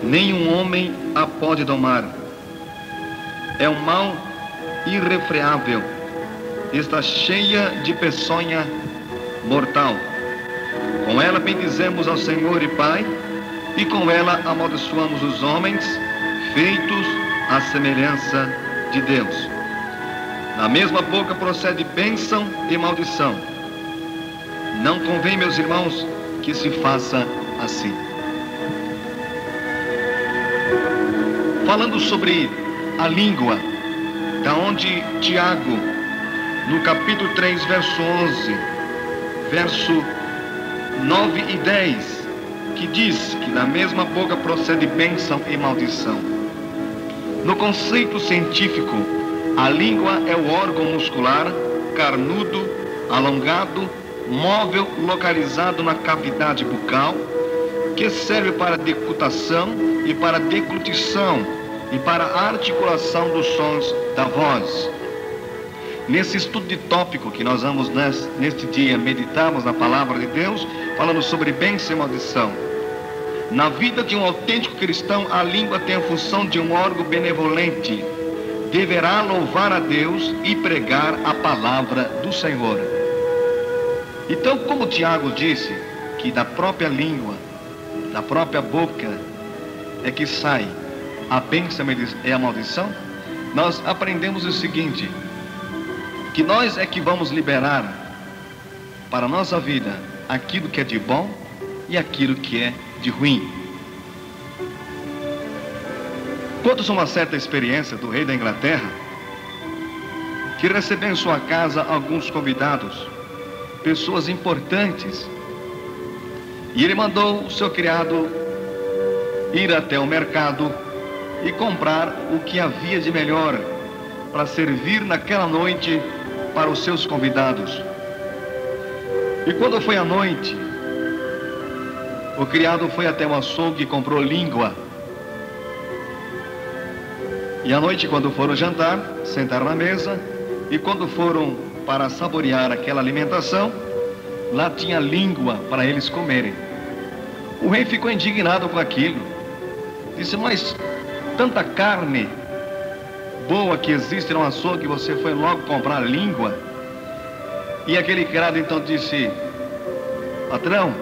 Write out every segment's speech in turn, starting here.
nenhum homem a pode domar. É um mal irrefreável, está cheia de peçonha mortal. Com ela bendizemos ao Senhor e Pai, e com ela amaldiçoamos os homens, feitos à semelhança de Deus. Da mesma boca procede bênção e maldição. Não convém, meus irmãos, que se faça assim. Falando sobre a língua, da onde Tiago, no capítulo 3, verso 11, verso 9 e 10, que diz que da mesma boca procede bênção e maldição. No conceito científico, a língua é o órgão muscular, carnudo, alongado, móvel, localizado na cavidade bucal, que serve para decutação e para deglutição e para a articulação dos sons da voz. Nesse estudo de tópico que nós vamos neste dia meditarmos na palavra de Deus, falando sobre bênção e maldição. Na vida de um autêntico cristão, a língua tem a função de um órgão benevolente. Deverá louvar a Deus e pregar a palavra do Senhor. Então, como Tiago disse, que da própria língua, da própria boca, é que sai a bênção e a maldição, nós aprendemos o seguinte, que nós é que vamos liberar para a nossa vida aquilo que é de bom e aquilo que é de ruim. Conta-se uma certa experiência do rei da Inglaterra, que recebeu em sua casa alguns convidados, pessoas importantes, e ele mandou o seu criado ir até o mercado e comprar o que havia de melhor para servir naquela noite para os seus convidados. E quando foi à noite, o criado foi até o açougue e comprou língua. E à noite, quando foram jantar, sentaram na mesa, e quando foram para saborear aquela alimentação, lá tinha língua para eles comerem. O rei ficou indignado com aquilo. Disse, mas tanta carne boa que existe no açougue, você foi logo comprar língua? E aquele criado então disse, patrão,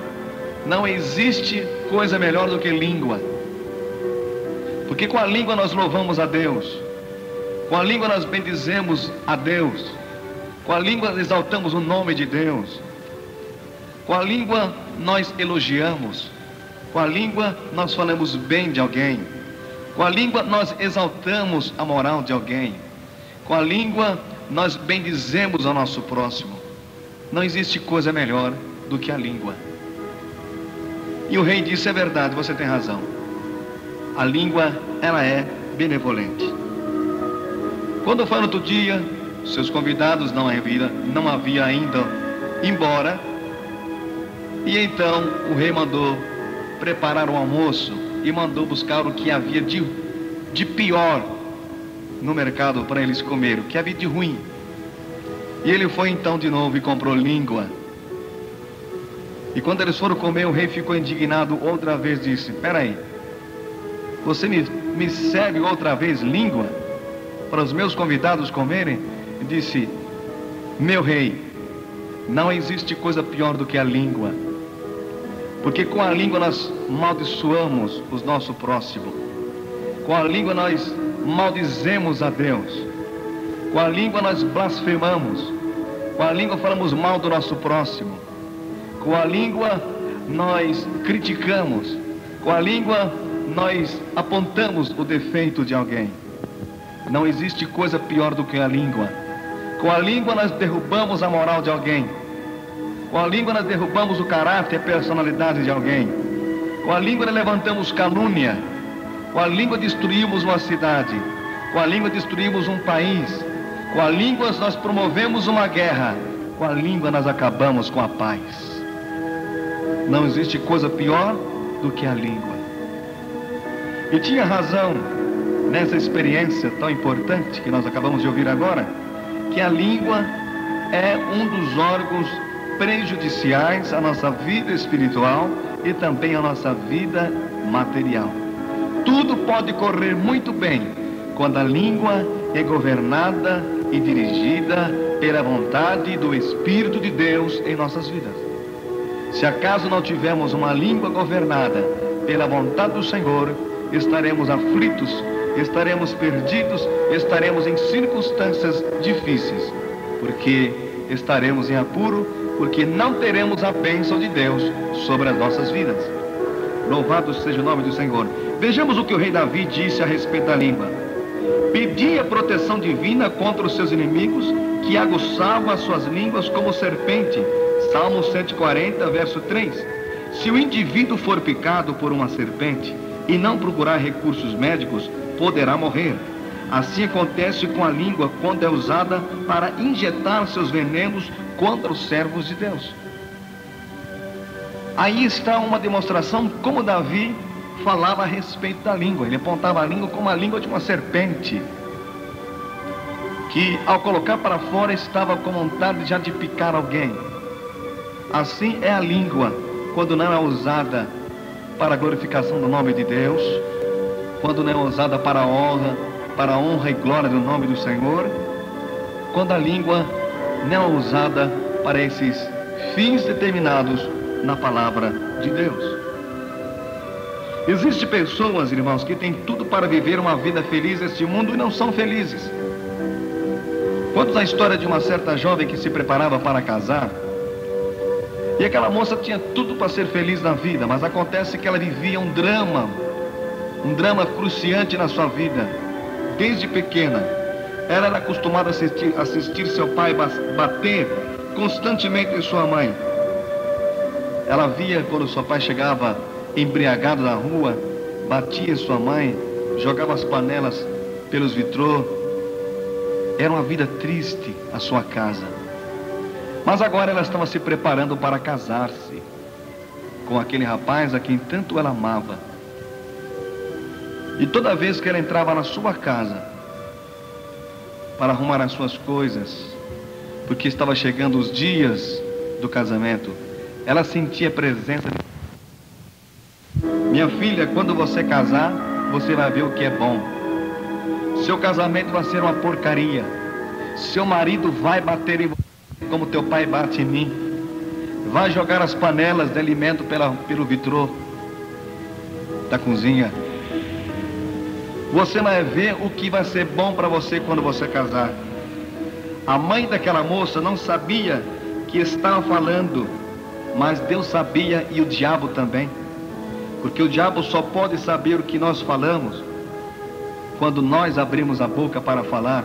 não existe coisa melhor do que língua. Porque com a língua nós louvamos a Deus. Com a língua nós bendizemos a Deus. Com a língua exaltamos o nome de Deus. Com a língua nós elogiamos. Com a língua nós falamos bem de alguém. Com a língua nós exaltamos a moral de alguém. Com a língua nós bendizemos ao nosso próximo. Não existe coisa melhor do que a língua. E o rei disse, é verdade, você tem razão. A língua, ela é benevolente. Quando foi no outro dia, seus convidados não havia ainda embora. E então o rei mandou preparar o almoço e mandou buscar o que havia de pior no mercado para eles comerem, o que havia de ruim. E ele foi então de novo e comprou língua. E quando eles foram comer, o rei ficou indignado outra vez, disse, peraí, você me serve outra vez língua para os meus convidados comerem? E disse, meu rei, não existe coisa pior do que a língua. Porque com a língua nós maldiçoamos o nosso próximo. Com a língua nós maldizemos a Deus. Com a língua nós blasfemamos. Com a língua falamos mal do nosso próximo. Com a língua nós criticamos. Com a língua nós apontamos o defeito de alguém. Não existe coisa pior do que a língua. Com a língua nós derrubamos a moral de alguém. Com a língua nós derrubamos o caráter e a personalidade de alguém. Com a língua nós levantamos calúnia. Com a língua destruímos uma cidade. Com a língua destruímos um país. Com a língua nós promovemos uma guerra. Com a língua nós acabamos com a paz. Não existe coisa pior do que a língua. E tinha razão nessa experiência tão importante que nós acabamos de ouvir agora, que a língua é um dos órgãos prejudiciais à nossa vida espiritual e também à nossa vida material. tudo pode correr muito bem quando a língua é governada e dirigida pela vontade do Espírito de Deus em nossas vidas. Se acaso não tivermos uma língua governada pela vontade do Senhor, estaremos aflitos, estaremos perdidos, estaremos em circunstâncias difíceis, porque estaremos em apuro, porque não teremos a bênção de Deus sobre as nossas vidas. Louvado seja o nome do Senhor. Vejamos o que o rei Davi disse a respeito da língua. Pedia proteção divina contra os seus inimigos, que aguçavam as suas línguas como serpente. Salmo 140, verso 3. Se o indivíduo for picado por uma serpente e não procurar recursos médicos, poderá morrer. Assim acontece com a língua quando é usada para injetar seus venenos contra os servos de Deus. Aí está uma demonstração como Davi falava a respeito da língua. Ele apontava a língua como a língua de uma serpente, que ao colocar para fora estava com vontade já de picar alguém. Assim é a língua quando não é usada para a glorificação do nome de Deus, quando não é usada para a honra e glória do nome do Senhor, quando a língua não é usada para esses fins determinados na palavra de Deus. Existem pessoas, irmãos, que têm tudo para viver uma vida feliz neste mundo e não são felizes. Conta a história de uma certa jovem que se preparava para casar, e aquela moça tinha tudo para ser feliz na vida, mas acontece que ela vivia um drama cruciante na sua vida. Desde pequena, ela era acostumada a assistir seu pai bater constantemente em sua mãe. Ela via quando seu pai chegava embriagado na rua, batia em sua mãe, jogava as panelas pelos vitrô. Era uma vida triste a sua casa. Mas agora ela estava se preparando para casar-se com aquele rapaz a quem tanto ela amava. E toda vez que ela entrava na sua casa para arrumar as suas coisas, porque estava chegando os dias do casamento, ela sentia a presença de... Minha filha, quando você casar, você vai ver o que é bom. Seu casamento vai ser uma porcaria. Seu marido vai bater em você como teu pai bate em mim. Vai jogar as panelas de alimento pelo vitrô da cozinha. Você vai ver o que vai ser bom para você quando você casar. A mãe daquela moça não sabia que estava falando, mas Deus sabia e o diabo também. Porque o diabo só pode saber o que nós falamos quando nós abrimos a boca para falar.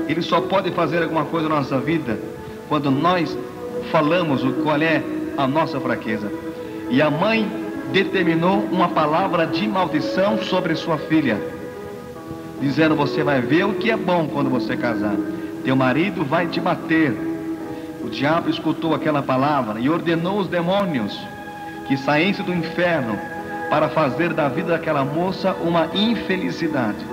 Ele só pode fazer alguma coisa na nossa vida quando nós falamos qual é a nossa fraqueza. E a mãe determinou uma palavra de maldição sobre sua filha, dizendo: você vai ver o que é bom quando você casar. Teu marido vai te bater. O diabo escutou aquela palavra e ordenou os demônios que saíssem do inferno para fazer da vida daquela moça uma infelicidade.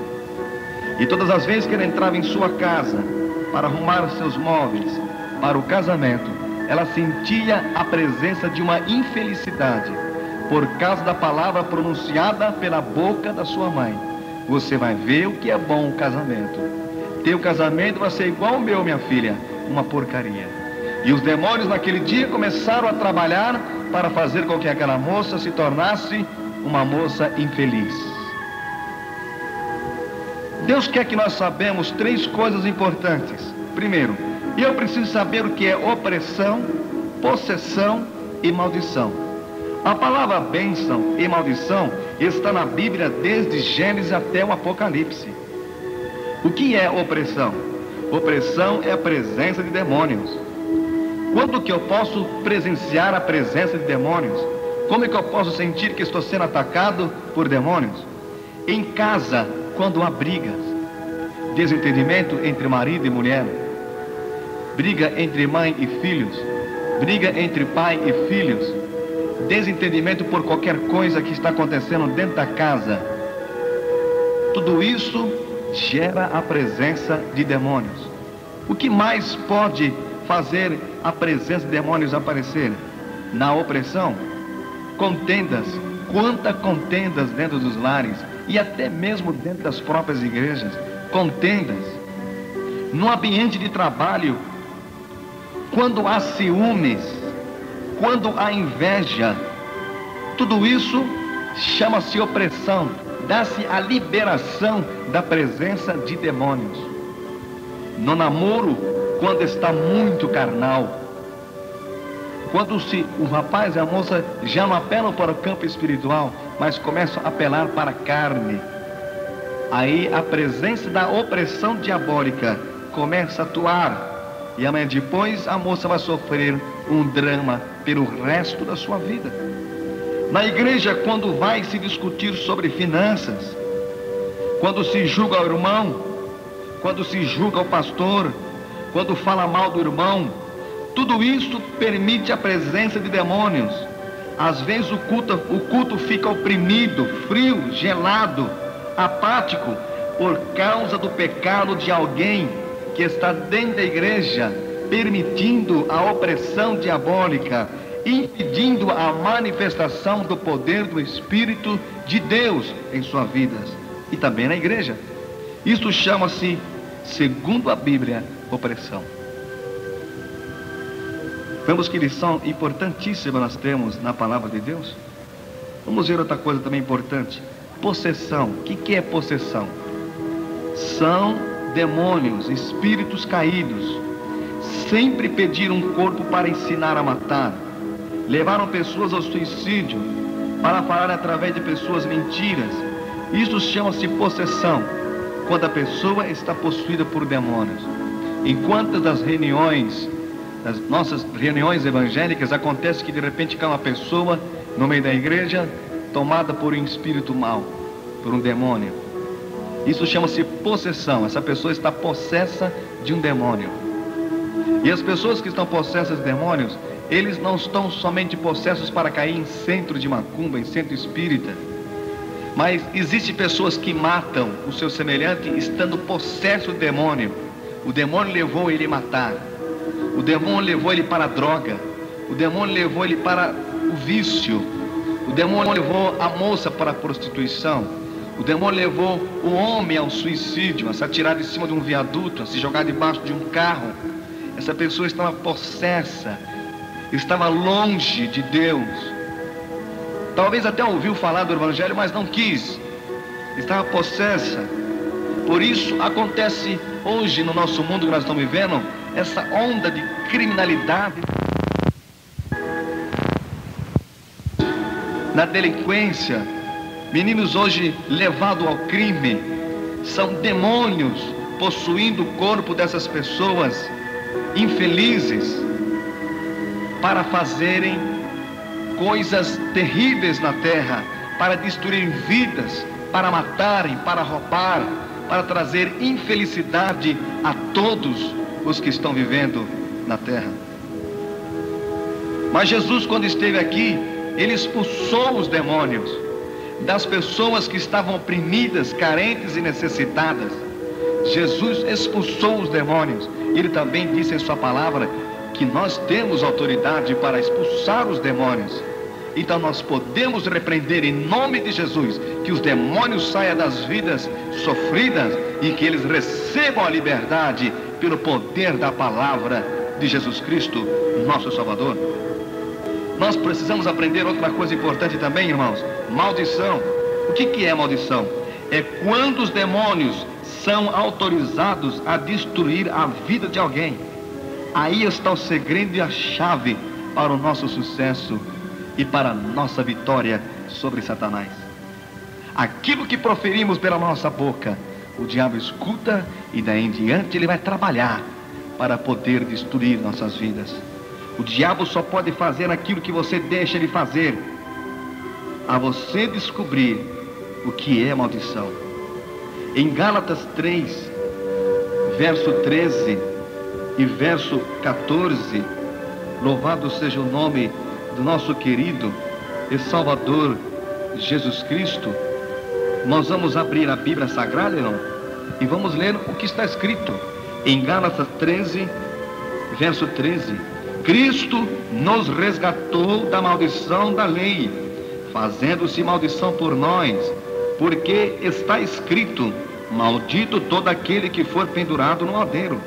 E todas as vezes que ela entrava em sua casa para arrumar os seus móveis para o casamento, ela sentia a presença de uma infelicidade por causa da palavra pronunciada pela boca da sua mãe. Você vai ver o que é bom o casamento. Teu casamento vai ser igual ao meu, minha filha, uma porcaria. E os demônios naquele dia começaram a trabalhar para fazer com que aquela moça se tornasse uma moça infeliz. Deus quer que nós saibamos três coisas importantes. Primeiro, eu preciso saber o que é opressão, possessão e maldição. A palavra bênção e maldição está na Bíblia desde Gênesis até o Apocalipse. O que é opressão? Opressão é a presença de demônios. Quando que eu posso presenciar a presença de demônios? Como é que eu posso sentir que estou sendo atacado por demônios? Em casa, quando há brigas, desentendimento entre marido e mulher, briga entre mãe e filhos, briga entre pai e filhos, desentendimento por qualquer coisa que está acontecendo dentro da casa. Tudo isso gera a presença de demônios. O que mais pode fazer a presença de demônios aparecer? Na opressão, contendas. Quantas contendas dentro dos lares, e até mesmo dentro das próprias igrejas, contendas, no ambiente de trabalho, quando há ciúmes, quando há inveja, tudo isso chama-se opressão, dá-se a liberação da presença de demônios. No namoro, quando está muito carnal, quando o rapaz e a moça já não apelam para o campo espiritual, mas começam a apelar para a carne, aí a presença da opressão diabólica começa a atuar, e amanhã depois a moça vai sofrer um drama pelo resto da sua vida. Na igreja, quando vai se discutir sobre finanças, quando se julga o irmão, quando se julga o pastor, quando fala mal do irmão, tudo isso permite a presença de demônios. Às vezes o culto fica oprimido, frio, gelado, apático, por causa do pecado de alguém que está dentro da igreja, permitindo a opressão diabólica, impedindo a manifestação do poder do Espírito de Deus em suas vidas e também na igreja. Isso chama-se, segundo a Bíblia, opressão. Vemos que lição importantíssima nós temos na palavra de Deus. Vamos ver outra coisa também importante: possessão. O que é possessão? São demônios, espíritos caídos, sempre pediram um corpo para ensinar a matar, levaram pessoas ao suicídio, para falar através de pessoas mentiras. Isso chama-se possessão, quando a pessoa está possuída por demônios. Enquanto das reuniões, das nossas reuniões evangélicas, acontece que de repente cai uma pessoa no meio da igreja, tomada por um espírito mau, por um demônio. Isso chama-se possessão. Essa pessoa está possessa de um demônio. E as pessoas que estão possessas de demônios, eles não estão somente possessos para cair em centro de macumba, em centro espírita, mas existem pessoas que matam o seu semelhante estando possesso do demônio. O demônio levou ele a matar, o demônio levou ele para a droga, o demônio levou ele para o vício, o demônio levou a moça para a prostituição, o demônio levou o homem ao suicídio, a se atirar de cima de um viaduto, a se jogar debaixo de um carro. Essa pessoa estava possessa, estava longe de Deus. Talvez até ouviu falar do Evangelho, mas não quis. Estava possessa. Por isso acontece hoje no nosso mundo que nós estamos vivendo, essa onda de criminalidade, na delinquência. Meninos hoje levados ao crime, são demônios possuindo o corpo dessas pessoas infelizes, para fazerem coisas terríveis na terra, para destruir vidas, para matarem, para roubar, para trazer infelicidade a todos os que estão vivendo na terra. Mas Jesus, quando esteve aqui, ele expulsou os demônios das pessoas que estavam oprimidas, carentes e necessitadas. Jesus expulsou os demônios. Ele também disse em sua palavra que nós temos autoridade para expulsar os demônios. Então nós podemos repreender em nome de Jesus que os demônios saiam das vidas sofridas e que eles recebam a liberdade pelo poder da palavra de Jesus Cristo, nosso Salvador. Nós precisamos aprender outra coisa importante também, irmãos: maldição. O que é maldição? É quando os demônios são autorizados a destruir a vida de alguém. Aí está o segredo e a chave para o nosso sucesso e para a nossa vitória sobre Satanás. Aquilo que proferimos pela nossa boca, o diabo escuta e daí em diante ele vai trabalhar para poder destruir nossas vidas. O diabo só pode fazer aquilo que você deixa ele fazer, a você descobrir o que é maldição. Em Gálatas 3, verso 13 e verso 14, louvado seja o nome do nosso querido e Salvador Jesus Cristo, nós vamos abrir a Bíblia Sagrada, irmão, e vamos ler o que está escrito em Gálatas 13, verso 13. Cristo nos resgatou da maldição da lei, fazendo-se maldição por nós, porque está escrito: maldito todo aquele que for pendurado no madeiro,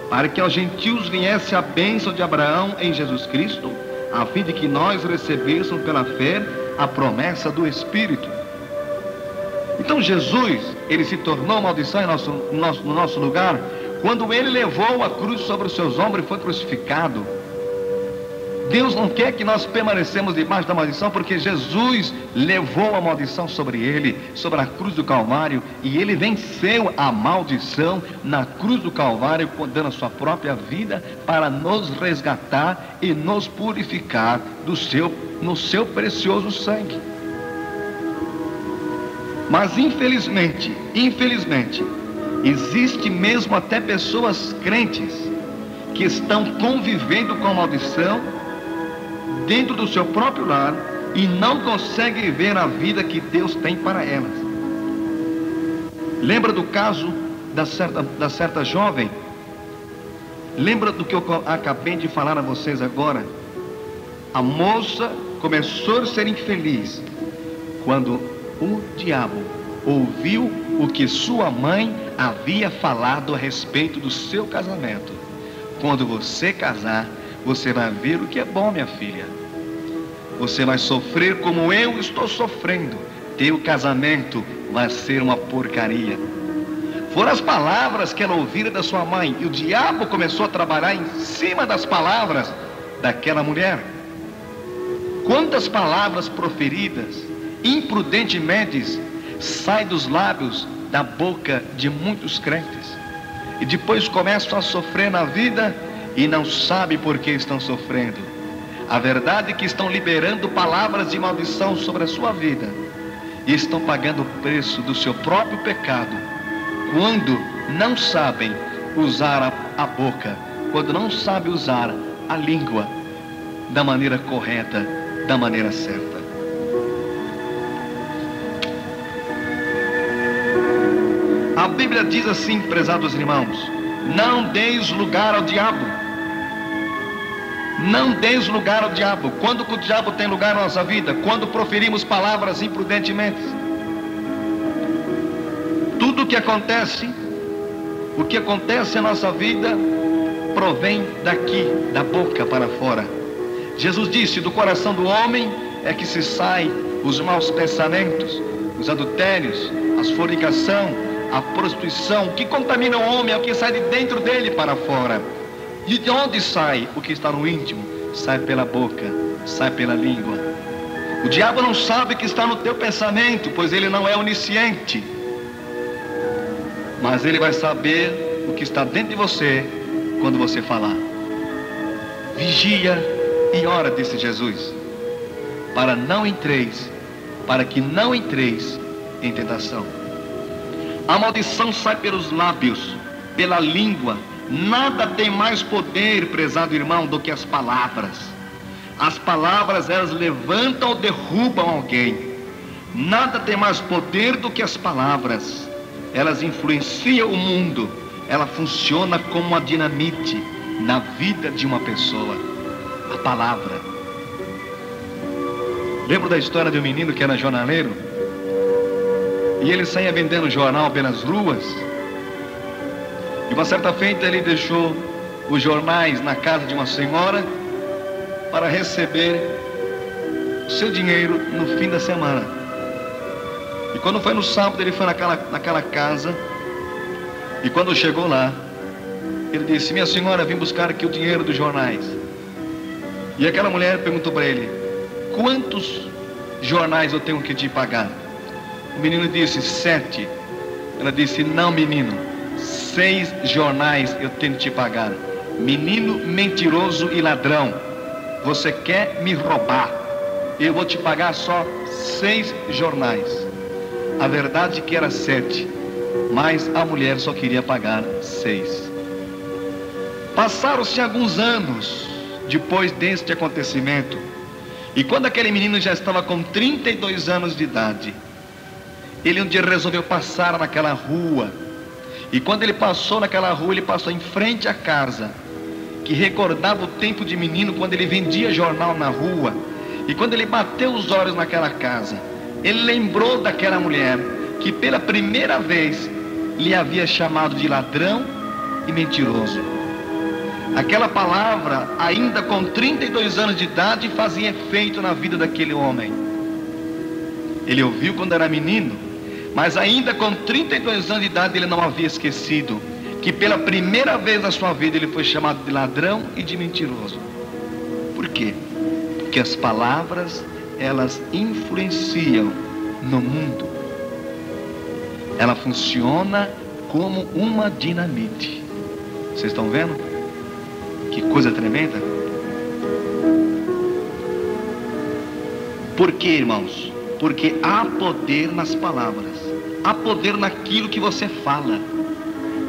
para que aos gentios viesse a bênção de Abraão em Jesus Cristo, a fim de que nós recebêssemos pela fé a promessa do Espírito. Então Jesus, ele se tornou maldição no nosso lugar, quando ele levou a cruz sobre os seus ombros e foi crucificado. Deus não quer que nós permanecemos debaixo da maldição, porque Jesus levou a maldição sobre ele, sobre a cruz do Calvário, e ele venceu a maldição na cruz do Calvário, dando a sua própria vida para nos resgatar e nos purificar no seu precioso sangue. Mas infelizmente, existe mesmo até pessoas crentes que estão convivendo com a maldição dentro do seu próprio lar e não conseguem viver a vida que Deus tem para elas. Lembra do caso da certa jovem? Lembra do que eu acabei de falar a vocês agora? A moça começou a ser infeliz quando o diabo ouviu o que sua mãe havia falado a respeito do seu casamento. Quando você casar, você vai ver o que é bom, minha filha. Você vai sofrer como eu estou sofrendo. Teu casamento vai ser uma porcaria. Foram as palavras que ela ouvira da sua mãe. E o diabo começou a trabalhar em cima das palavras daquela mulher. Quantas palavras proferidas imprudentemente saem dos lábios, da boca de muitos crentes. E depois começam a sofrer na vida e não sabem por que estão sofrendo. A verdade é que estão liberando palavras de maldição sobre a sua vida e estão pagando o preço do seu próprio pecado, quando não sabem usar a boca, quando não sabem usar a língua da maneira correta, da maneira certa. A Bíblia diz assim, prezados irmãos: não deis lugar ao diabo. Não deis lugar ao diabo. Quando que o diabo tem lugar na nossa vida? Quando proferimos palavras imprudentemente. Tudo o que acontece na nossa vida, provém daqui, da boca para fora. Jesus disse: do coração do homem é que se saem os maus pensamentos, os adultérios, a fornicação, a prostituição. O que contamina o homem é o que sai de dentro dele para fora. E de onde sai o que está no íntimo? Sai pela boca, sai pela língua. O diabo não sabe o que está no teu pensamento, pois ele não é onisciente. Mas ele vai saber o que está dentro de você quando você falar. Vigia e ora, disse Jesus, para que não entreis em tentação. A maldição sai pelos lábios, pela língua. Nada tem mais poder, prezado irmão, do que as palavras. As palavras, elas levantam ou derrubam alguém. Nada tem mais poder do que as palavras. Elas influenciam o mundo. Ela funciona como uma dinamite na vida de uma pessoa. A palavra. Lembro da história de um menino que era jornaleiro, e ele saía vendendo jornal pelas ruas. E uma certa feita ele deixou os jornais na casa de uma senhora para receber o seu dinheiro no fim da semana. E quando foi no sábado, ele foi naquela casa, e quando chegou lá, ele disse: minha senhora, vim buscar aqui o dinheiro dos jornais. E aquela mulher perguntou para ele: quantos jornais eu tenho que te pagar? O menino disse: 7. Ela disse: não, menino, 6 jornais eu tenho que te pagar. Menino mentiroso e ladrão, você quer me roubar? Eu vou te pagar só 6 jornais. A verdade é que era 7, mas a mulher só queria pagar 6. Passaram-se alguns anos depois deste acontecimento, e quando aquele menino já estava com 32 anos de idade, ele um dia resolveu passar naquela rua. E quando ele passou naquela rua, ele passou em frente à casa, que recordava o tempo de menino, quando ele vendia jornal na rua. E quando ele bateu os olhos naquela casa, ele lembrou daquela mulher, que pela primeira vez lhe havia chamado de ladrão e mentiroso. Aquela palavra, ainda com 32 anos de idade, fazia efeito na vida daquele homem. Ele ouviu quando era menino, mas ainda com 32 anos de idade ele não havia esquecido que pela primeira vez na sua vida ele foi chamado de ladrão e de mentiroso. Por quê? Porque as palavras, elas influenciam no mundo. Ela funciona como uma dinamite. Vocês estão vendo? Que coisa tremenda. Por quê, irmãos? Porque há poder nas palavras. Há poder naquilo que você fala.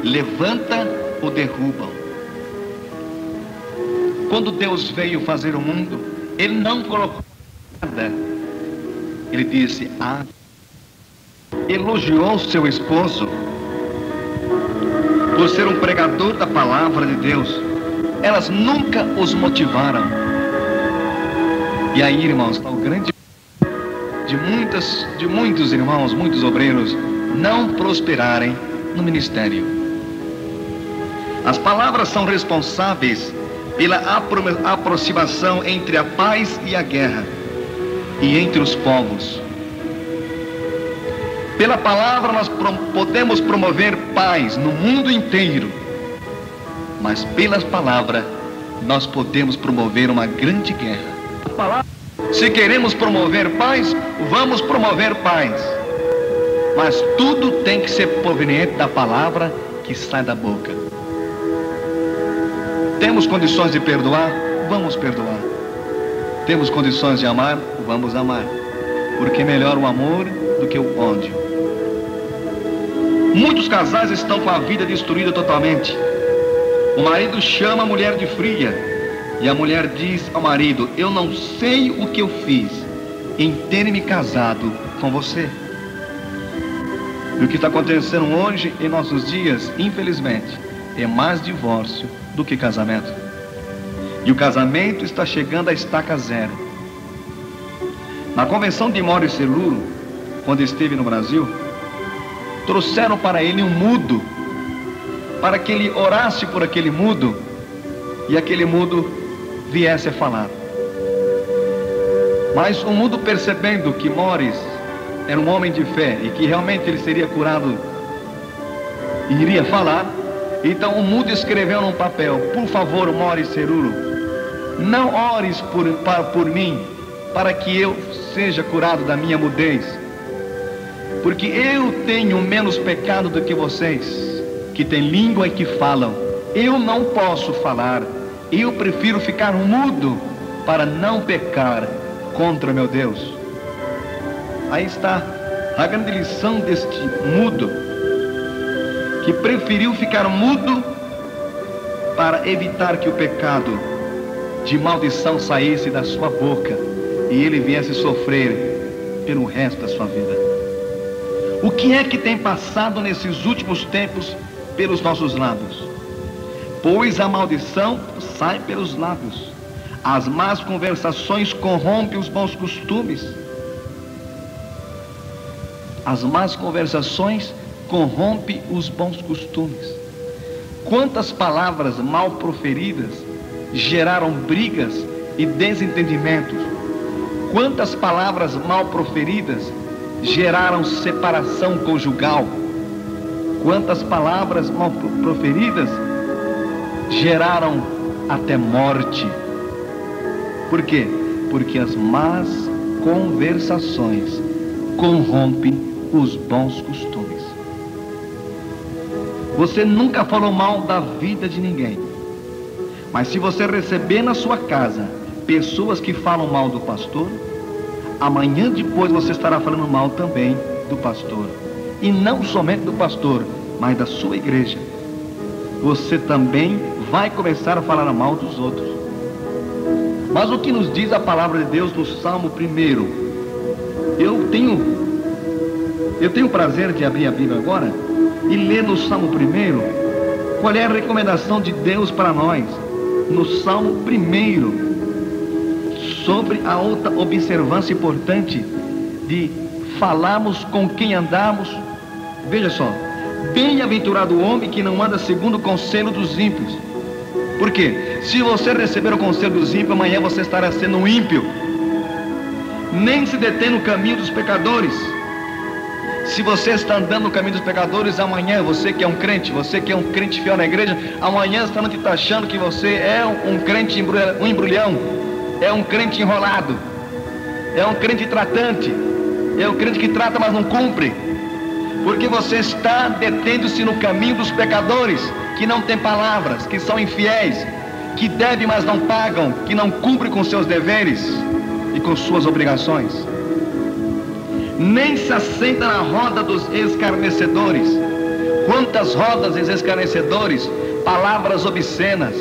Levanta ou derruba. Quando Deus veio fazer o mundo, Ele não colocou nada. Ele disse, elogiou seu esposo por ser um pregador da palavra de Deus. Elas nunca os motivaram. E aí, irmãos, está o grande de muitos irmãos, muitos obreiros não prosperarem no ministério. As palavras são responsáveis pela aproximação entre a paz e a guerra, e entre os povos. Pela palavra nós podemos promover paz no mundo inteiro, mas pela palavra nós podemos promover uma grande guerra. Se queremos promover paz, vamos promover paz, mas tudo tem que ser proveniente da palavra que sai da boca. Temos condições de perdoar? Vamos perdoar. Temos condições de amar? Vamos amar. Porque é melhor o amor do que o ódio. Muitos casais estão com a vida destruída totalmente. O marido chama a mulher de fria, e a mulher diz ao marido, eu não sei o que eu fiz em ter me casado com você. E o que está acontecendo hoje, em nossos dias, infelizmente, é mais divórcio do que casamento. E o casamento está chegando à estaca zero. Na convenção de Moro e Celuro, quando esteve no Brasil, trouxeram para ele um mudo, para que ele orasse por aquele mudo, e aquele mudo viesse a falar. Mas o mudo, percebendo que Mores era um homem de fé, e que realmente ele seria curado e iria falar, então o mudo escreveu num papel, por favor, Mores Celuro, não ores por mim, para que eu seja curado da minha mudez, porque eu tenho menos pecado do que vocês, que têm língua e que falam. Eu não posso falar, eu prefiro ficar mudo para não pecar contra meu Deus. Aí está a grande lição deste mudo, que preferiu ficar mudo para evitar que o pecado de maldição saísse da sua boca e ele viesse sofrer pelo resto da sua vida. O que é que tem passado nesses últimos tempos pelos nossos lábios? Pois a maldição sai pelos lábios. As más conversações corrompem os bons costumes. As más conversações corrompem os bons costumes. Quantas palavras mal proferidas geraram brigas e desentendimentos? Quantas palavras mal proferidas geraram separação conjugal? Quantas palavras mal proferidas geraram até morte? Por quê? Porque as más conversações corrompem os bons costumes. Você nunca falou mal da vida de ninguém, mas se você receber na sua casa pessoas que falam mal do pastor, amanhã depois você estará falando mal também do pastor. E não somente do pastor, mas da sua igreja. Você também vai começar a falar mal dos outros. Mas o que nos diz a palavra de Deus no Salmo 1? Eu tenho o prazer de abrir a Bíblia agora e ler no Salmo 1 qual é a recomendação de Deus para nós. No Salmo 1, sobre a outra observância importante de falamos, com quem andamos. Veja só, bem-aventurado o homem que não anda segundo o conselho dos ímpios. Por quê? Se você receber o conselho dos ímpios, amanhã você estará sendo um ímpio. Nem se detém no caminho dos pecadores. Se você está andando no caminho dos pecadores, amanhã, você que é um crente, você que é um crente fiel na igreja, amanhã estão te taxando que você é um crente um embrulhão, é um crente enrolado, é um crente tratante, é um crente que trata, mas não cumpre. Porque você está detendo-se no caminho dos pecadores, que não têm palavras, que são infiéis, que devem, mas não pagam, que não cumprem com seus deveres e com suas obrigações. Nem se assenta na roda dos escarnecedores. Quantas rodas de escarnecedores, palavras obscenas,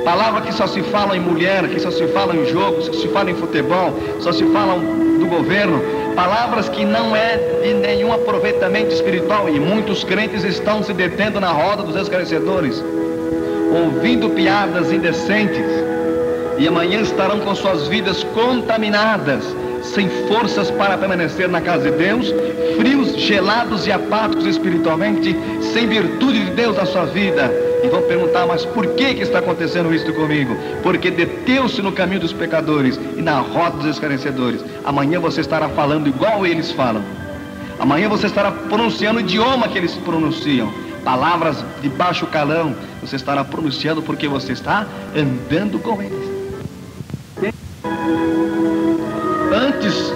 palavras que só se falam em mulher, que só se falam em jogo, só se falam em futebol, só se falam do governo, palavras que não é de nenhum aproveitamento espiritual, e muitos crentes estão se detendo na roda dos escarnecedores, ouvindo piadas indecentes, e amanhã estarão com suas vidas contaminadas, sem forças para permanecer na casa de Deus, frios, gelados e apáticos espiritualmente, sem virtude de Deus na sua vida. E vão perguntar, mas por que está acontecendo isso comigo? Porque deteu-se no caminho dos pecadores e na roda dos escarnecedores. Amanhã você estará falando igual eles falam. Amanhã você estará pronunciando o idioma que eles pronunciam. Palavras de baixo calão, você estará pronunciando porque você está andando com eles. Antes,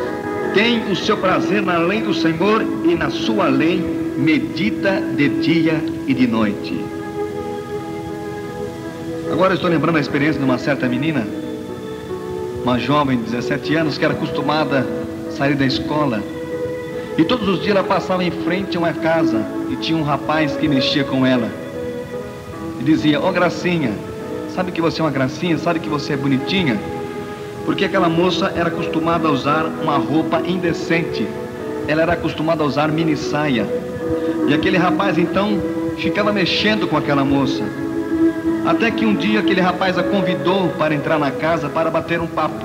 tem o seu prazer na lei do Senhor, e na sua lei medita de dia e de noite. Agora eu estou lembrando a experiência de uma certa menina, uma jovem de 17 anos, que era acostumada a sair da escola, e todos os dias ela passava em frente a uma casa, e tinha um rapaz que mexia com ela, e dizia: ó Gracinha, sabe que você é uma gracinha, sabe que você é bonitinha? Porque aquela moça era acostumada a usar uma roupa indecente, ela era acostumada a usar mini saia, e aquele rapaz então ficava mexendo com aquela moça, até que um dia aquele rapaz a convidou para entrar na casa para bater um papo.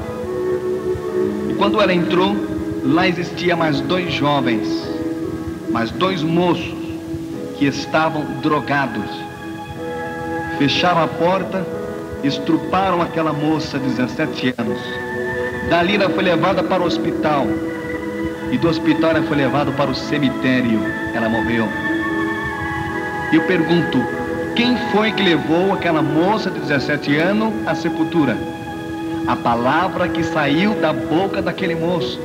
E quando ela entrou, lá existia mais dois jovens, mais dois moços, que estavam drogados. Fecharam a porta, estruparam aquela moça de 17 anos. Dali ela foi levada para o hospital, e do hospital ela foi levada para o cemitério. Ela morreu. Eu pergunto, quem foi que levou aquela moça de 17 anos à sepultura? A palavra que saiu da boca daquele moço.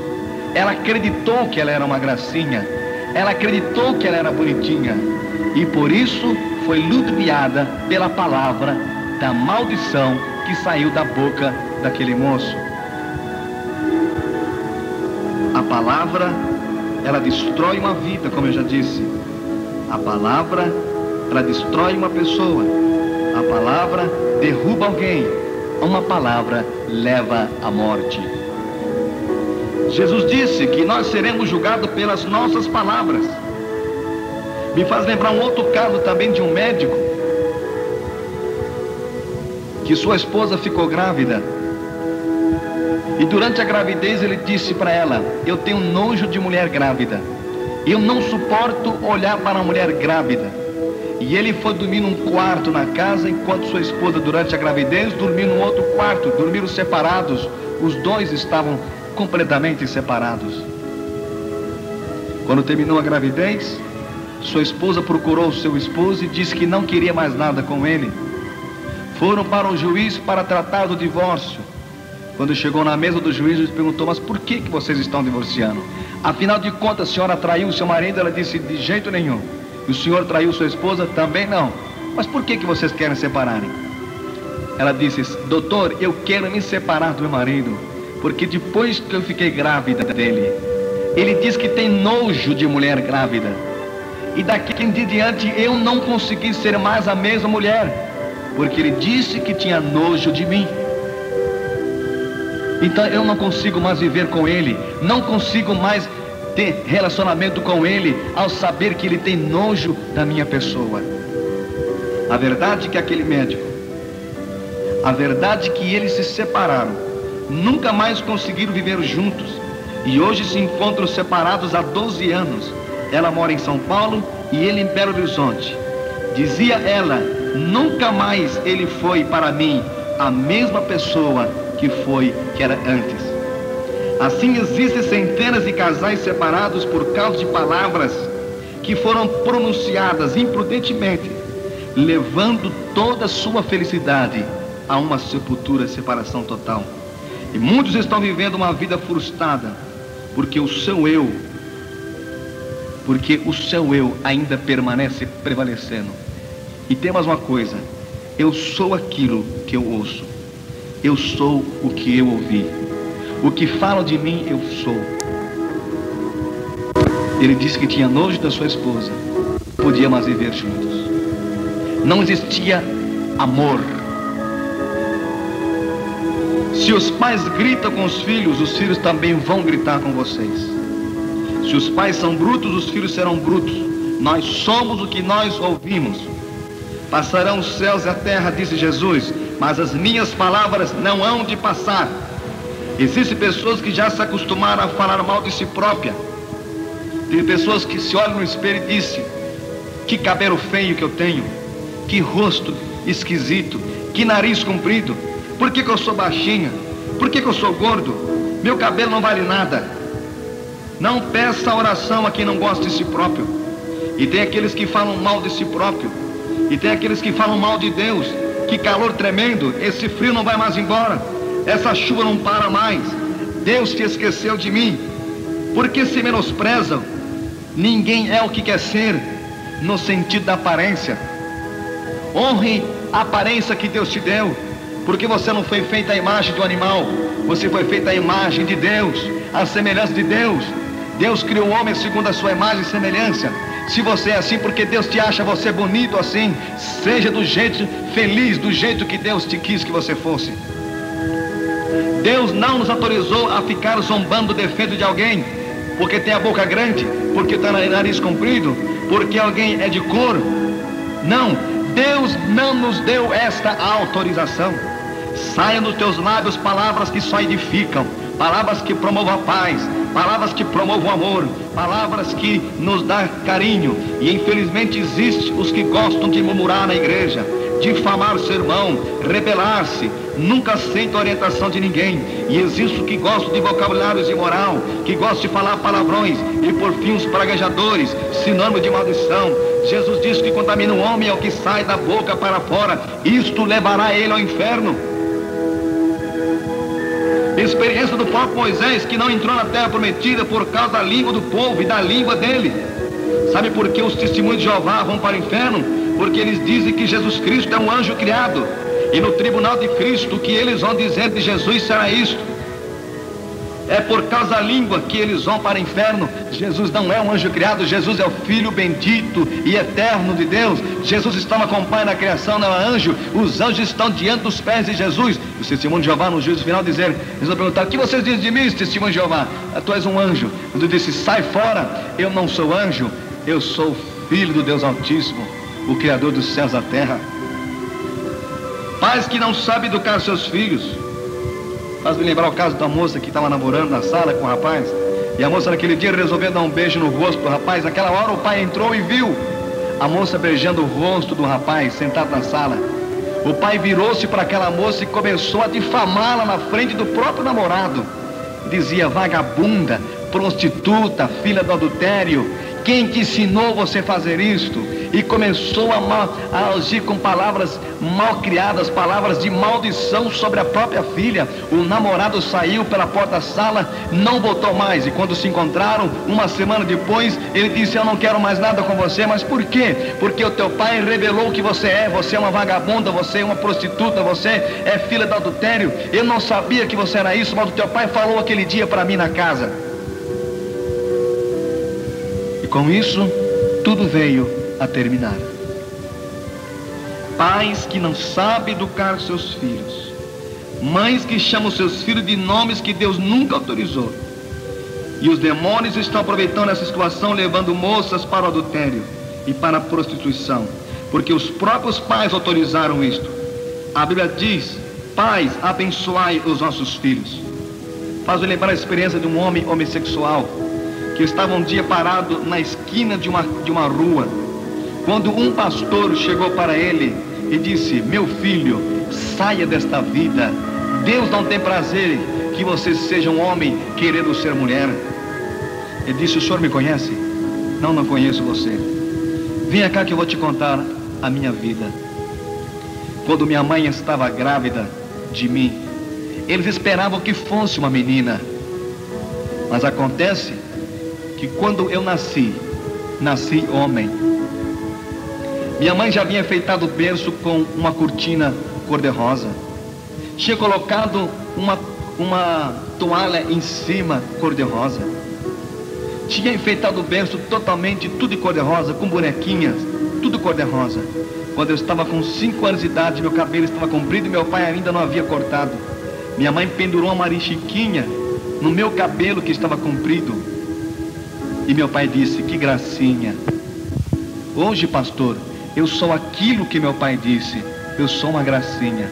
Ela acreditou que ela era uma gracinha, ela acreditou que ela era bonitinha, e por isso foi ludibriada pela palavra da maldição que saiu da boca daquele moço. A palavra, ela destrói uma vida, como eu já disse. A palavra, ela destrói uma pessoa. A palavra derruba alguém. Uma palavra leva à morte. Jesus disse que nós seremos julgados pelas nossas palavras. Me faz lembrar um outro caso também de um médico, que sua esposa ficou grávida, e durante a gravidez ele disse para ela: eu tenho nojo de mulher grávida, eu não suporto olhar para uma mulher grávida. E ele foi dormir num quarto na casa, enquanto sua esposa, durante a gravidez, dormiu num outro quarto. Dormiram separados, os dois estavam completamente separados. Quando terminou a gravidez, sua esposa procurou o seu esposo e disse que não queria mais nada com ele. Foram para o juiz para tratar do divórcio. Quando chegou na mesa do juiz, ele perguntou: mas por que vocês estão divorciando? Afinal de contas, a senhora traiu o seu marido? Ela disse: de jeito nenhum. E o senhor traiu sua esposa? Também não. Mas por que vocês querem separarem? Ela disse: doutor, eu quero me separar do meu marido, porque depois que eu fiquei grávida dele, ele diz que tem nojo de mulher grávida, e daqui em diante eu não consegui ser mais a mesma mulher, porque ele disse que tinha nojo de mim. Então eu não consigo mais viver com ele, não consigo mais ter relacionamento com ele, ao saber que ele tem nojo da minha pessoa. A verdade é que aquele médico, a verdade é que eles se separaram, nunca mais conseguiram viver juntos, e hoje se encontram separados há 12 anos. Ela mora em São Paulo e ele em Belo Horizonte. Dizia ela: nunca mais ele foi para mim a mesma pessoa que era antes. Assim existem centenas de casais separados por causa de palavras que foram pronunciadas imprudentemente, levando toda a sua felicidade a uma sepultura, separação total. E muitos estão vivendo uma vida frustrada, porque o seu eu ainda permanece prevalecendo. E tem mais uma coisa: eu sou aquilo que eu ouço, eu sou o que eu ouvi, o que falam de mim eu sou. Ele disse que tinha nojo da sua esposa, podia mais viver juntos. Não existia amor. Se os pais gritam com os filhos também vão gritar com vocês. Se os pais são brutos, os filhos serão brutos. Nós somos o que nós ouvimos. Passarão os céus e a terra, disse Jesus, mas as minhas palavras não hão de passar. Existem pessoas que já se acostumaram a falar mal de si própria. Tem pessoas que se olham no espelho e dizem: que cabelo feio que eu tenho, que rosto esquisito, que nariz comprido, por que eu sou baixinha, por que eu sou gordo, meu cabelo não vale nada. Não peça oração a quem não gosta de si próprio. E tem aqueles que falam mal de si próprio, e tem aqueles que falam mal de Deus. Que calor tremendo, esse frio não vai mais embora, essa chuva não para mais, Deus te esqueceu de mim. Por que se menosprezam? Ninguém é o que quer ser, no sentido da aparência. Honre a aparência que Deus te deu, porque você não foi feita à imagem de um animal, você foi feita à imagem de Deus, à semelhança de Deus. Deus criou o homem segundo a sua imagem e semelhança. Se você é assim, porque Deus te acha você bonito assim, seja do jeito feliz, do jeito que Deus te quis que você fosse. Deus não nos autorizou a ficar zombando do defeito de alguém, porque tem a boca grande, porque tem o nariz comprido, porque alguém é de cor. Não, Deus não nos deu esta autorização. Saia dos teus lábios palavras que só edificam, palavras que promovam a paz, palavras que promovam o amor, palavras que nos dão carinho. E infelizmente existe os que gostam de murmurar na igreja, difamar o sermão, rebelar-se, nunca aceita a orientação de ninguém. E existe os que gostam de vocabulários imoral, que gostam de falar palavrões, e por fim os praguejadores, sinônimo de maldição. Jesus disse que contamina o homem é o que sai da boca para fora, isto levará ele ao inferno. Experiência do próprio Moisés, que não entrou na terra prometida por causa da língua do povo e da língua dele. Sabe por que os testemunhos de Jeová vão para o inferno? Porque eles dizem que Jesus Cristo é um anjo criado, e no tribunal de Cristo o que eles vão dizer de Jesus será isto: é por causa da língua que eles vão para o inferno. Jesus não é um anjo criado, Jesus é o Filho bendito e eterno de Deus. Jesus está no acompanho da criação, não é anjo. Os anjos estão diante dos pés de Jesus. O testemunho de Jeová no juízo final dizer, eles vão perguntar: o que vocês dizem de mim, testemunho de Jeová? Tu és um anjo. Jesus disse: sai fora, eu não sou anjo, eu sou filho do Deus Altíssimo, o Criador dos céus e da terra. Pais que não sabem educar seus filhos. Faz me lembrar o caso da moça que estava namorando na sala com o rapaz, e a moça naquele dia resolveu dar um beijo no rosto do rapaz. Naquela hora o pai entrou e viu a moça beijando o rosto do rapaz sentado na sala. O pai virou-se para aquela moça e começou a difamá-la na frente do próprio namorado. Dizia: vagabunda, prostituta, filha do adultério, quem te ensinou você a fazer isto? E começou a agir com palavras mal criadas, palavras de maldição sobre a própria filha. O namorado saiu pela porta da sala, não voltou mais. E quando se encontraram, uma semana depois, ele disse: eu não quero mais nada com você. Mas por quê? Porque o teu pai revelou que você é uma vagabunda, você é uma prostituta, você é filha do adultério. Eu não sabia que você era isso, mas o teu pai falou aquele dia para mim na casa. E com isso, tudo veio a terminar. Pais que não sabem educar seus filhos, mães que chamam seus filhos de nomes que Deus nunca autorizou, e os demônios estão aproveitando essa situação, levando moças para o adultério e para a prostituição, porque os próprios pais autorizaram isto. A Bíblia diz: pais, abençoai os nossos filhos. faz-me lembrar a experiência de um homem homossexual que estava um dia parado na esquina de uma rua, quando um pastor chegou para ele e disse: meu filho, saia desta vida, Deus não tem prazer que você seja um homem querendo ser mulher. Ele disse: o senhor me conhece? Não, não conheço você. Venha cá que eu vou te contar a minha vida. Quando minha mãe estava grávida de mim, eles esperavam que fosse uma menina, mas acontece que quando eu nasci homem. Minha mãe já havia enfeitado o berço com uma cortina cor-de-rosa, tinha colocado uma toalha em cima cor-de-rosa, tinha enfeitado o berço totalmente, tudo de cor-de-rosa, com bonequinhas, tudo cor-de-rosa. Quando eu estava com 5 anos de idade, meu cabelo estava comprido e meu pai ainda não havia cortado. Minha mãe pendurou uma marichiquinha no meu cabelo que estava comprido. E meu pai disse: que gracinha. Hoje, pastor, eu sou aquilo que meu pai disse, eu sou uma gracinha.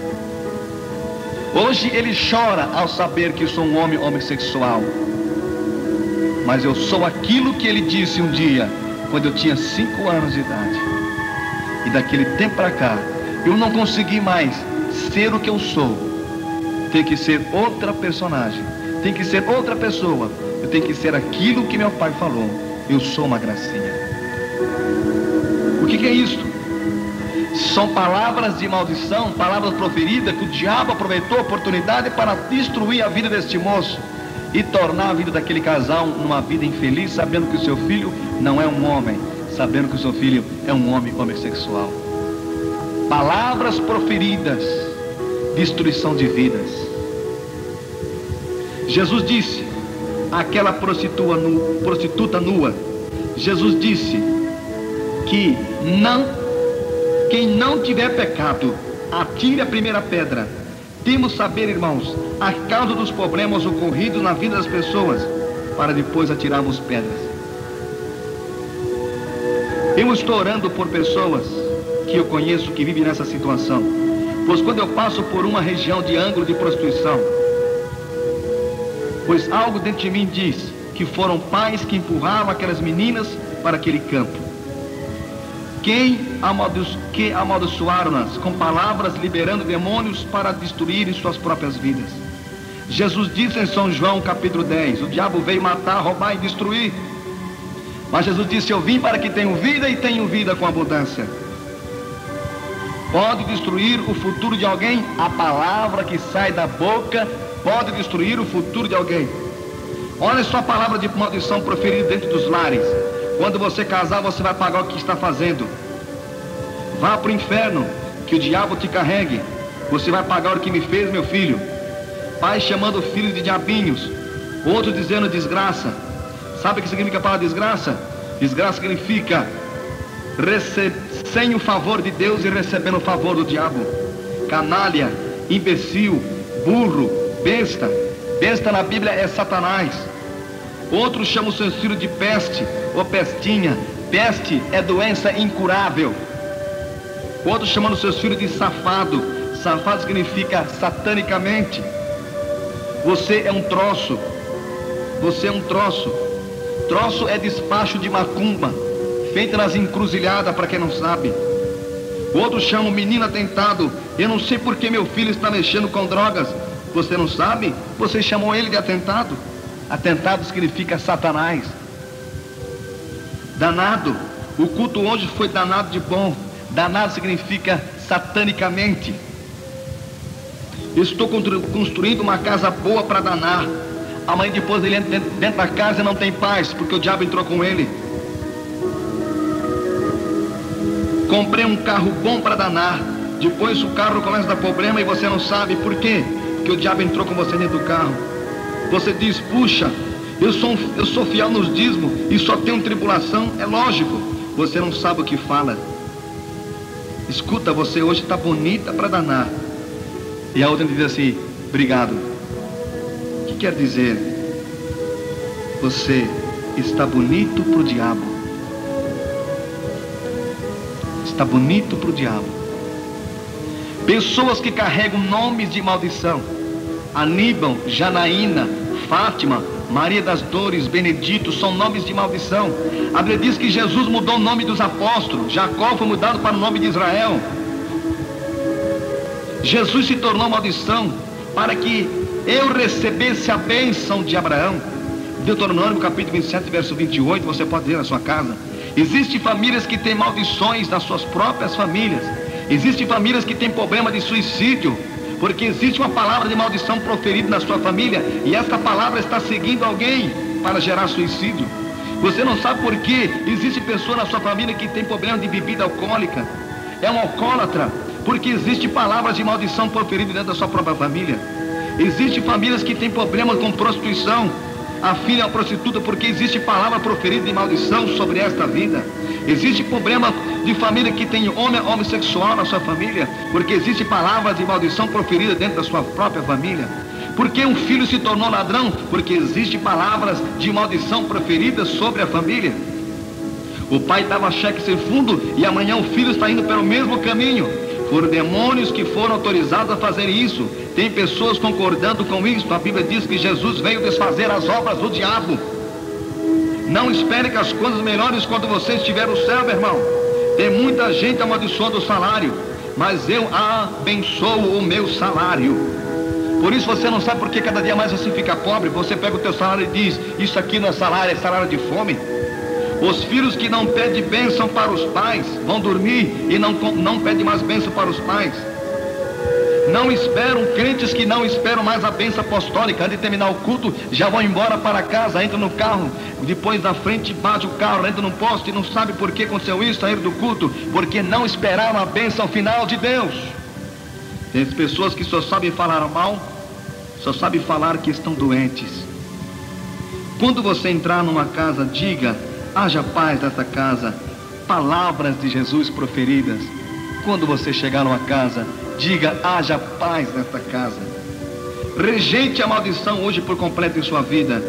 Hoje ele chora ao saber que eu sou um homem homossexual, mas eu sou aquilo que ele disse um dia, quando eu tinha 5 anos de idade. E daquele tempo para cá, eu não consegui mais ser o que eu sou. Tem que ser outra personagem, tem que ser outra pessoa. Eu tenho que ser aquilo que meu pai falou, eu sou uma gracinha. O que é isso? São palavras de maldição, palavras proferidas que o diabo aproveitou a oportunidade para destruir a vida deste moço e tornar a vida daquele casal uma vida infeliz, sabendo que o seu filho não é um homem, sabendo que o seu filho é um homem homossexual. Palavras proferidas, destruição de vidas. Jesus disse àquela prostituta nua, Jesus disse que quem não tiver pecado, atire a primeira pedra. Temos saber, irmãos, a causa dos problemas ocorridos na vida das pessoas, para depois atirarmos pedras. Eu estou orando por pessoas que eu conheço que vivem nessa situação, pois quando eu passo por uma região de ângulo de prostituição, pois algo dentro de mim diz que foram pais que empurraram aquelas meninas para aquele campo, que amaldiçoaram-nas com palavras, liberando demônios para destruírem suas próprias vidas. Jesus disse em São João capítulo 10, o diabo veio matar, roubar e destruir, mas Jesus disse: eu vim para que tenham vida e tenham vida com abundância. Pode destruir o futuro de alguém? A palavra que sai da boca pode destruir o futuro de alguém. Olha só a palavra de maldição proferida dentro dos lares. Quando você casar, você vai pagar o que está fazendo. Vá para o inferno, que o diabo te carregue. Você vai pagar o que me fez, meu filho. Pai chamando filhos de diabinhos, outros dizendo desgraça. Sabe o que significa a palavra desgraça? Desgraça significa sem o favor de Deus e recebendo o favor do diabo. Canalha, imbecil, burro, besta. Besta na Bíblia é Satanás. Outros chamam o seu filho de peste ou pestinha. Peste é doença incurável. Outros chamam os seus filhos de safado. Safado significa satanicamente. Você é um troço. Você é um troço. Troço é despacho de macumba, feita nas encruzilhadas, para quem não sabe. Outros chamam menino atentado. Eu não sei porque meu filho está mexendo com drogas. Você não sabe? Você chamou ele de atentado. Atentado significa Satanás. Danado. O culto hoje foi danado de bom. Danado significa satanicamente. Estou construindo uma casa boa para danar. Amanhã depois ele entra dentro da casa e não tem paz, porque o diabo entrou com ele. Comprei um carro bom para danar. Depois o carro começa a dar problema e você não sabe por quê. Porque o diabo entrou com você dentro do carro. Você diz: puxa, eu sou fiel nos dízimos e só tenho tribulação. É lógico, você não sabe o que fala. Escuta, você hoje está bonita para danar. E a outra diz assim: obrigado. O que quer dizer? Você está bonito para o diabo. Está bonito para o diabo. Pessoas que carregam nomes de maldição: Aníbal, Janaína, Fátima, Maria das Dores, Benedito, são nomes de maldição. A Bíblia diz que Jesus mudou o nome dos apóstolos, Jacó foi mudado para o nome de Israel. Jesus se tornou maldição para que eu recebesse a bênção de Abraão. Deuteronômio capítulo 27, verso 28, você pode ler na sua casa. Existem famílias que têm maldições nas suas próprias famílias. Existem famílias que têm problema de suicídio, porque existe uma palavra de maldição proferida na sua família, e essa palavra está seguindo alguém para gerar suicídio. Você não sabe por quê. Existe pessoa na sua família que tem problema de bebida alcoólica, é um alcoólatra, porque existe palavras de maldição proferidas dentro da sua própria família. Existem famílias que têm problema com prostituição, a filha é uma prostituta porque existe palavra proferida de maldição sobre esta vida. Existe problema de família que tem homem homossexual na sua família, porque existe palavras de maldição proferida dentro da sua própria família. Porque um filho se tornou ladrão, porque existe palavras de maldição proferidas sobre a família. O pai dava cheque sem fundo e amanhã o filho está indo pelo mesmo caminho. Foram demônios que foram autorizados a fazer isso. Tem pessoas concordando com isso. A Bíblia diz que Jesus veio desfazer as obras do diabo. Não espere que as coisas melhores quando você estiver no céu, meu irmão. Tem muita gente amaldiçoando o salário, mas eu abençoo o meu salário. Por isso você não sabe por que cada dia mais você fica pobre. Você pega o teu salário e diz: isso aqui não é salário, é salário de fome. Os filhos que não pedem bênção para os pais vão dormir e não pedem mais bênção para os pais. Não esperam, crentes que não esperam mais a bênção apostólica. Antes de terminar o culto, já vão embora para casa, entram no carro, depois da frente bate o carro, entra no poste e não sabe por que aconteceu isso, saíram do culto, porque não esperaram a bênção final de Deus. Tem pessoas que só sabem falar mal, só sabem falar que estão doentes. Quando você entrar numa casa, diga: haja paz nesta casa, palavras de Jesus proferidas. Quando você chegar numa casa, diga: haja paz nesta casa. Rejeite a maldição hoje por completo em sua vida,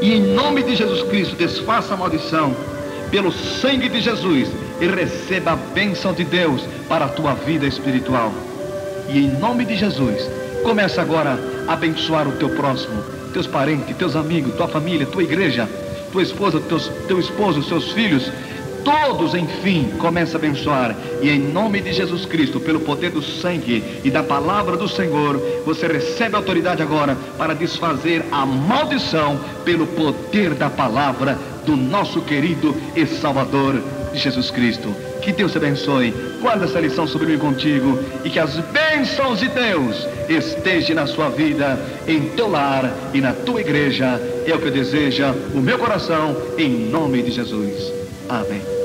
e em nome de Jesus Cristo desfaça a maldição pelo sangue de Jesus e receba a bênção de Deus para a tua vida espiritual. E em nome de Jesus, começa agora a abençoar o teu próximo, teus parentes, teus amigos, tua família, tua igreja, tua esposa, teu esposo, seus filhos, todos, enfim, começa a abençoar. E em nome de Jesus Cristo, pelo poder do sangue e da palavra do Senhor, você recebe autoridade agora para desfazer a maldição pelo poder da palavra do nosso querido e Salvador Jesus Cristo. Que Deus te abençoe. Guarda essa lição sublime contigo e que as bênçãos de Deus estejam na sua vida, em teu lar e na tua igreja. É o que deseja o meu coração, em nome de Jesus. Amém.